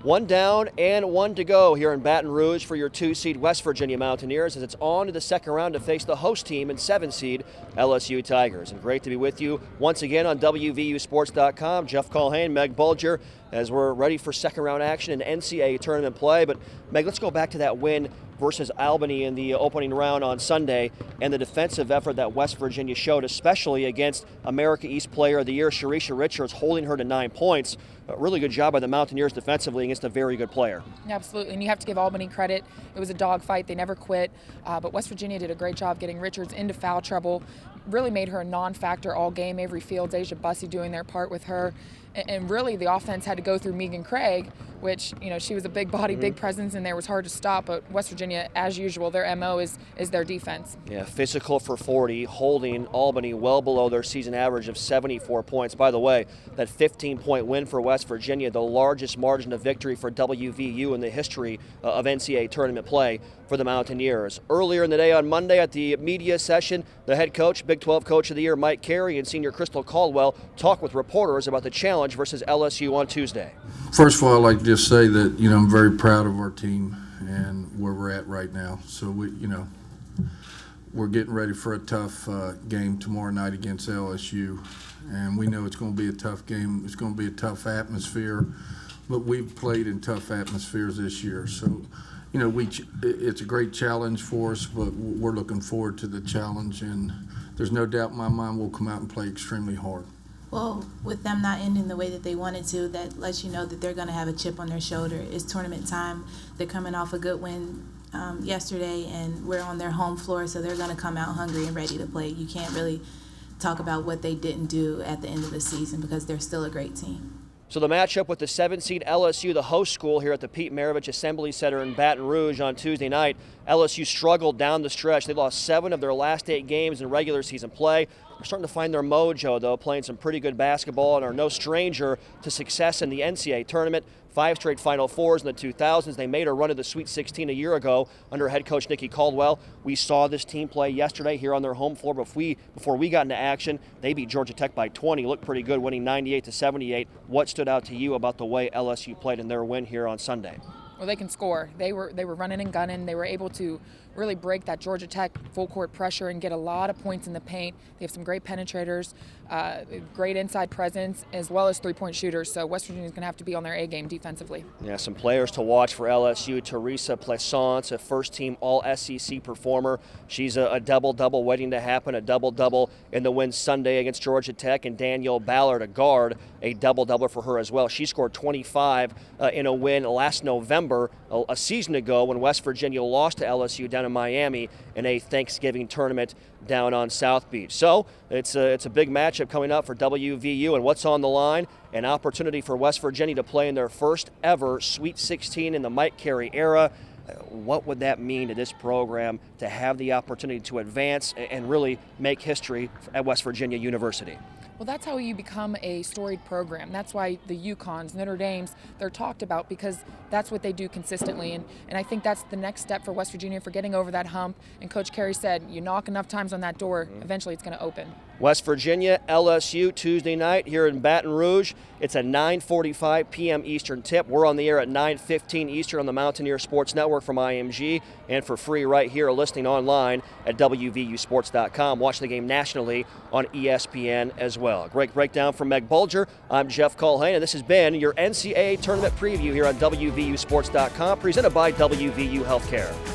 One down and one to go here in Baton Rouge for your 2-seed West Virginia Mountaineers as it's on to the second round to face the host team and 7-seed LSU Tigers. And great to be with you once again on WVUSports.com. Jeff Culhane, Meg Bulger, as we're ready for second round action in NCAA Tournament play. But Meg, let's go back to that win versus Albany in the opening round on Sunday and the defensive effort that West Virginia showed, especially against America East Player of the Year, Sharisha Richards, holding her to 9 points. A really good job by the Mountaineers defensively against a very good player. Yeah, absolutely, and you have to give Albany credit. It was a dogfight. They never quit, but West Virginia did a great job getting Richards into foul trouble, really made her a non-factor all game. Avery Fields, Asia Bussey doing their part with her. And really, the offense had to go through Megan Craig, which, you know, she was a big body, big presence, and there was hard to stop. But West Virginia, as usual, their MO is their defense. Yeah, physical for 40, holding Albany well below their season average of 74 points. By the way, that 15-point win for West Virginia, the largest margin of victory for WVU in the history of NCAA tournament play for the Mountaineers. Earlier in the day on Monday at the media session, the head coach, Big 12 Coach of the Year, Mike Carey, and senior Crystal Caldwell talked with reporters about the challenge versus LSU on Tuesday. First of all, I'd like to just say that, I'm very proud of our team and where we're at right now. So we're getting ready for a tough game tomorrow night against LSU, and we know it's going to be a tough game. It's going to be a tough atmosphere, but we've played in tough atmospheres this year. So, it's a great challenge for us, but we're looking forward to the challenge, and there's no doubt in my mind we'll come out and play extremely hard. Well, with them not ending the way that they wanted to, that lets you know that they're going to have a chip on their shoulder. It's tournament time. They're coming off a good win yesterday, and we're on their home floor, so they're going to come out hungry and ready to play. You can't really talk about what they didn't do at the end of the season because they're still a great team. So the matchup with the 7-seed LSU, the host school here at the Pete Maravich Assembly Center in Baton Rouge on Tuesday night. LSU struggled down the stretch. They lost 7 of their last 8 games in regular season play. They're starting to find their mojo, though, playing some pretty good basketball and are no stranger to success in the NCAA tournament. 5 straight Final Fours in the 2000s. They made a run to the Sweet 16 a year ago under head coach Nikki Caldwell. We saw this team play yesterday here on their home floor. Before we got into action, they beat Georgia Tech by 20. Looked pretty good, winning 98-78. What stood out to you about the way LSU played in their win here on Sunday? Well, they can score. They were running and gunning. They were able to really break that Georgia Tech full court pressure and get a lot of points in the paint. They have some great penetrators, great inside presence, as well as three-point shooters. So West Virginia is going to have to be on their A game defensively. Yeah, some players to watch for LSU. Teresa Plaisance, a first-team All-SEC performer. She's a double-double waiting to happen, a double-double in the win Sunday against Georgia Tech. And Danielle Ballard, a guard, a double-doubler for her as well. She scored 25 in a win last November, a season ago, when West Virginia lost to LSU down in Miami in a Thanksgiving tournament down on South Beach. So it's a big matchup coming up for WVU, and what's on the line? An opportunity for West Virginia to play in their first ever Sweet 16 in the Mike Carey era. What would that mean to this program to have the opportunity to advance and really make history at West Virginia University? Well, that's how you become a storied program. That's why the UConns, Notre Dames, they're talked about because that's what they do consistently. And I think that's the next step for West Virginia for getting over that hump. And Coach Carey said, you knock enough times on that door, eventually it's going to open. West Virginia, LSU, Tuesday night here in Baton Rouge. It's a 9:45 p.m. Eastern tip. We're on the air at 9:15 Eastern on the Mountaineer Sports Network from IMG and for free right here listening online at WVUSports.com. Watch the game nationally on ESPN as well. Great breakdown from Meg Bulger. I'm Jeff Culhane, and this has been your NCAA Tournament preview here on WVUSports.com, presented by WVU Healthcare.